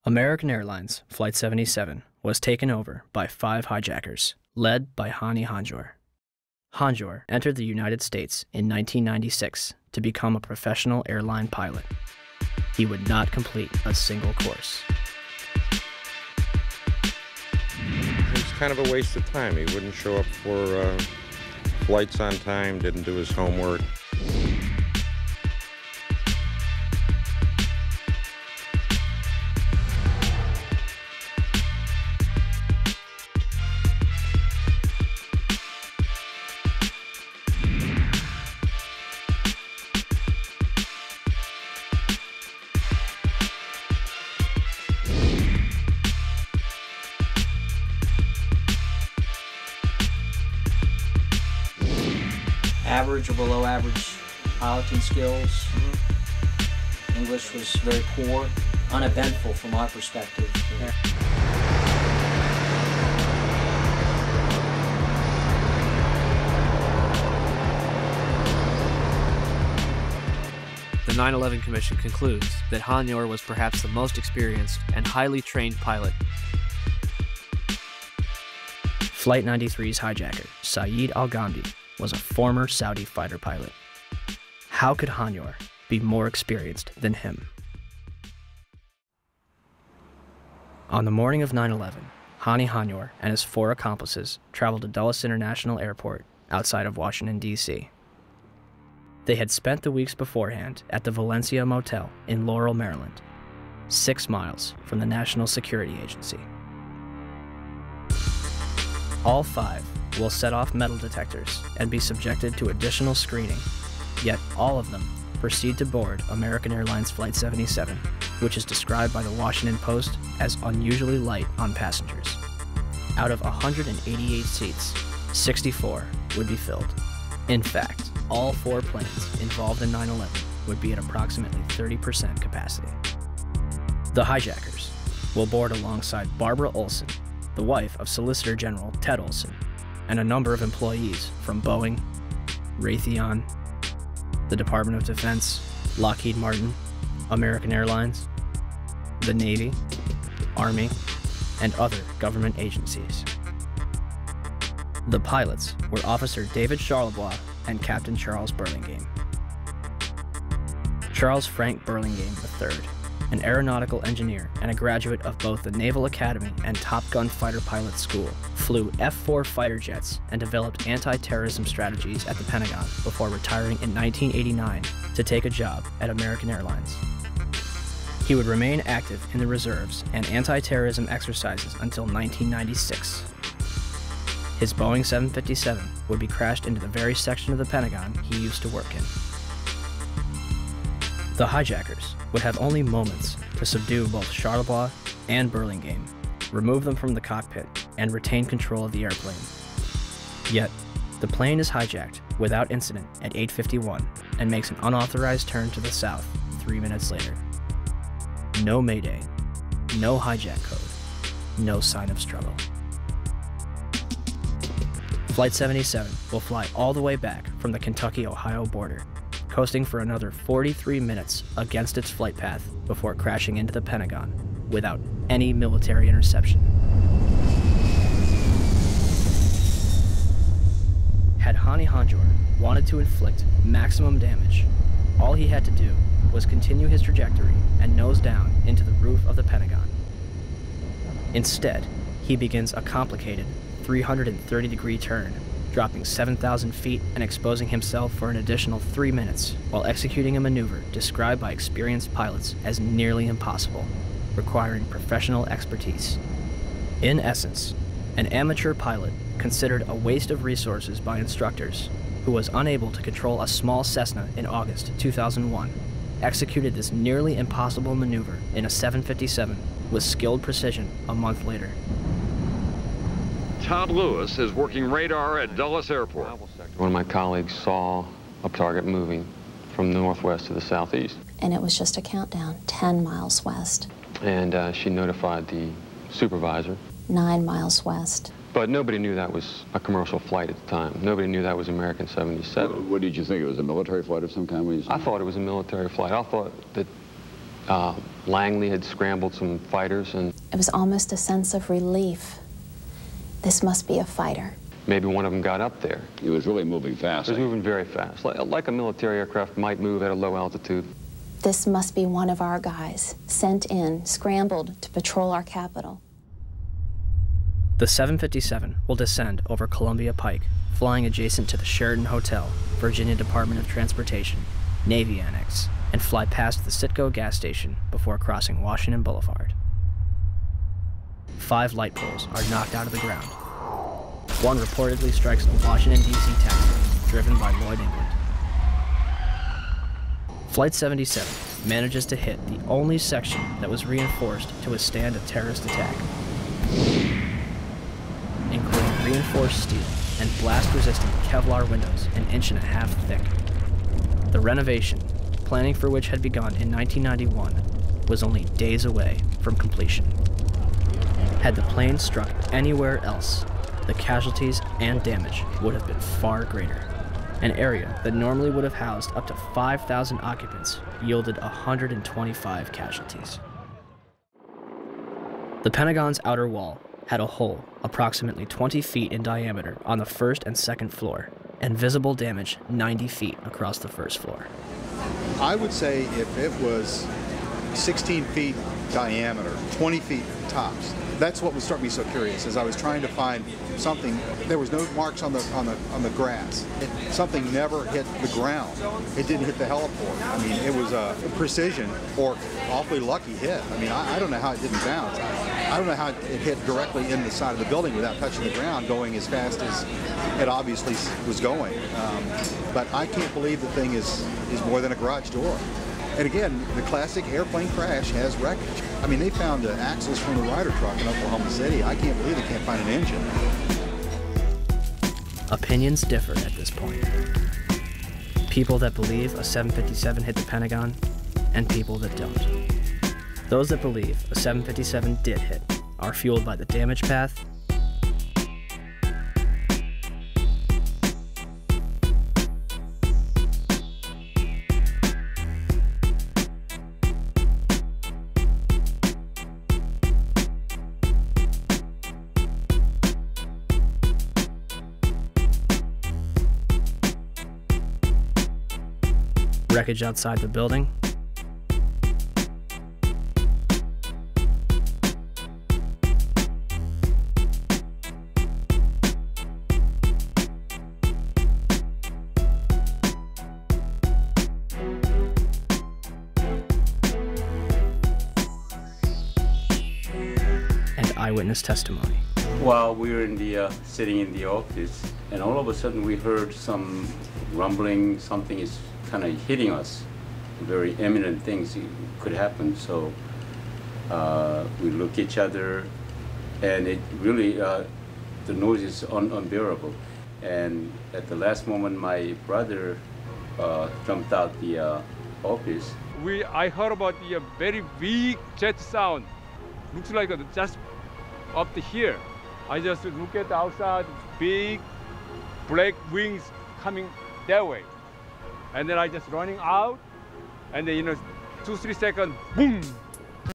American Airlines Flight 77 was taken over by 5 hijackers, led by Hani Hanjour. Hanjour entered the United States in 1996 to become a professional airline pilot. He would not complete a single course. It was kind of a waste of time. He wouldn't show up for flights on time, didn't do his homework. Average or below average piloting skills. English was very poor, uneventful from our perspective. The 9/11 Commission concludes that Hanjour was perhaps the most experienced and highly trained pilot. Flight 93's hijacker, Saeed Al-Ghamdi, was a former Saudi fighter pilot. How could Hanjour be more experienced than him? On the morning of 9/11, Hani Hanjour and his 4 accomplices traveled to Dulles International Airport outside of Washington, D.C. They had spent the weeks beforehand at the Valencia Motel in Laurel, Maryland, 6 miles from the National Security Agency. All 5 will set off metal detectors and be subjected to additional screening, yet all of them proceed to board American Airlines Flight 77, which is described by the Washington Post as unusually light on passengers. Out of 188 seats, 64 would be filled. In fact, all 4 planes involved in 9/11 would be at approximately 30% capacity. The hijackers will board alongside Barbara Olson, the wife of Solicitor General Ted Olson, and a number of employees from Boeing, Raytheon, the Department of Defense, Lockheed Martin, American Airlines, the Navy, Army, and other government agencies. The pilots were Officer David Charlebois and Captain Charles Burlingame. Charles Frank Burlingame III, an aeronautical engineer and a graduate of both the Naval Academy and Top Gun Fighter Pilot School, flew F-4 fighter jets and developed anti-terrorism strategies at the Pentagon before retiring in 1989 to take a job at American Airlines. He would remain active in the reserves and anti-terrorism exercises until 1996. His Boeing 757 would be crashed into the very section of the Pentagon he used to work in. The hijackers would have only moments to subdue both Charlebois and Burlingame, remove them from the cockpit, and retain control of the airplane. Yet, the plane is hijacked without incident at 8:51 and makes an unauthorized turn to the south 3 minutes later. No mayday, no hijack code, no sign of struggle. Flight 77 will fly all the way back from the Kentucky-Ohio border, coasting for another 43 minutes against its flight path before crashing into the Pentagon without any military interception. Had Hani Hanjour wanted to inflict maximum damage, all he had to do was continue his trajectory and nose down into the roof of the Pentagon. Instead, he begins a complicated 330-degree turn, dropping 7,000 feet and exposing himself for an additional 3 minutes while executing a maneuver described by experienced pilots as nearly impossible, requiring professional expertise. In essence, an amateur pilot considered a waste of resources by instructors, who was unable to control a small Cessna in August 2001, executed this nearly impossible maneuver in a 757 with skilled precision a month later. Todd Lewis is working radar at Dulles Airport. One of my colleagues saw a target moving from the northwest to the southeast. And it was just a countdown, 10 miles west. And she notified the supervisor. 9 miles west. But nobody knew that was a commercial flight at the time. Nobody knew that was American 77. What did you think? It was a military flight of some kind? I thought it was a military flight. I thought that Langley had scrambled some fighters, and It was almost a sense of relief. This must be a fighter. maybe one of them got up there. It was really moving fast. It was moving very fast, like a military aircraft might move at a low altitude. This must be one of our guys, sent in, scrambled to patrol our capital. The 757 will descend over Columbia Pike, flying adjacent to the Sheraton Hotel, Virginia Department of Transportation, Navy Annex, and fly past the Citgo gas station before crossing Washington Boulevard. 5 light poles are knocked out of the ground. One reportedly strikes a Washington, D.C. taxi driven by Lloyd England. Flight 77 manages to hit the only section that was reinforced to withstand a terrorist attack, including reinforced steel and blast-resistant Kevlar windows an 1.5 inches thick. The renovation, planning for which had begun in 1991, was only days away from completion. Had the plane struck anywhere else, the casualties and damage would have been far greater. An area that normally would have housed up to 5,000 occupants yielded 125 casualties. The Pentagon's outer wall had a hole approximately 20 feet in diameter on the first and second floor, and visible damage 90 feet across the first floor. I would say if it was 16 feet diameter, 20 feet tops, that's what would start me so curious. As I was trying to find something, there was no marks on the grass. Something never hit the ground. It didn't hit the heliport. I mean, it was a precision or awfully lucky hit. I mean, I don't know how it didn't bounce. I don't know how it hit directly in the side of the building without touching the ground, going as fast as it obviously was going. But I can't believe the thing is more than a garage door. And again, the classic airplane crash has wreckage. I mean, they found the axles from the Ryder truck in Oklahoma City. I can't believe they can't find an engine. Opinions differ at this point. People that believe a 757 hit the Pentagon, and people that don't. Those that believe a 757 did hit are fueled by the damage path, wreckage outside the building, and eyewitness testimony. While we were sitting in the office, and all of a sudden we heard some rumbling, something is kind of hitting us. Very imminent things could happen, so we look at each other, and it really, the noise is unbearable. And at the last moment, my brother jumped out the office. I heard about the very big jet sound. Looks like just up to here. I just look at the outside, big black wings coming that way. And then I just running out, and then 2-3 seconds, boom!